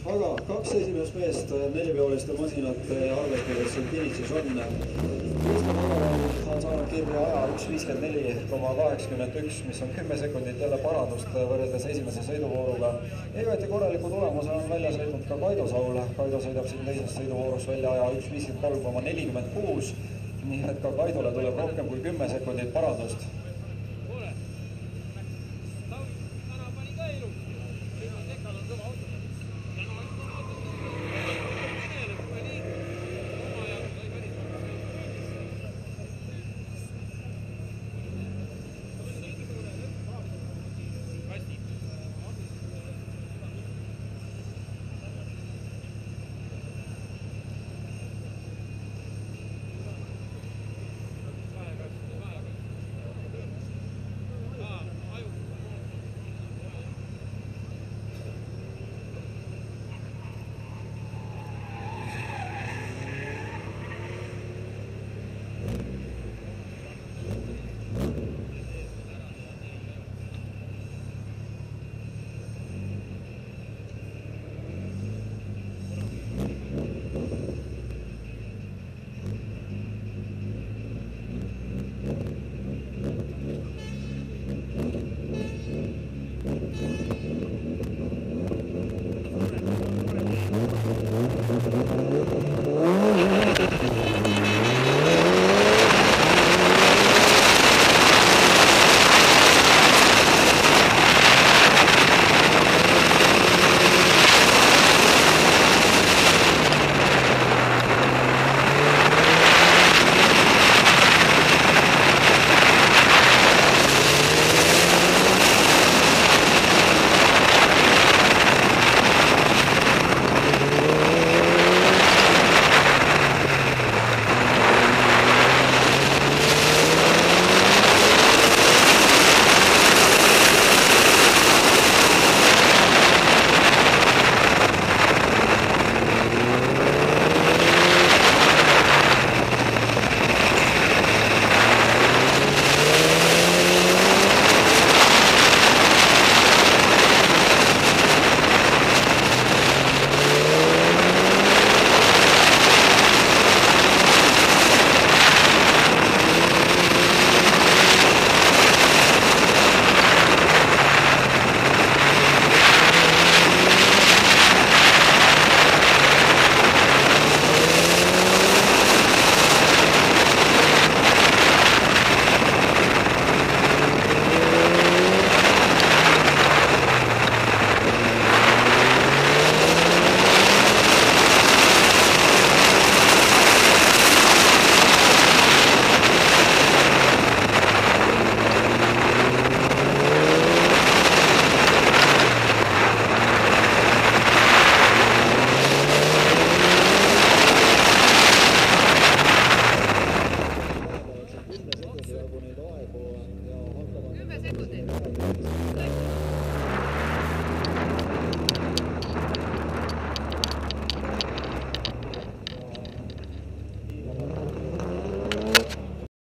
aga kaks esimest meest nelipeoliste masinate arvestades siin finišis on. Kristjan Agarov on saanud kirja aja 1.54,81, mis on 10 sekundit jälle parandust võrreldes esimese sõiduvooruga. Eiveti korraliku tulemuse on välja sõitnud ka Kaido Saul. Kaido sõidab siin teises sõiduvoorus välja aja 1.53,46, nii et ka Kaidole tuleb rohkem kui 10 sekundit parandust.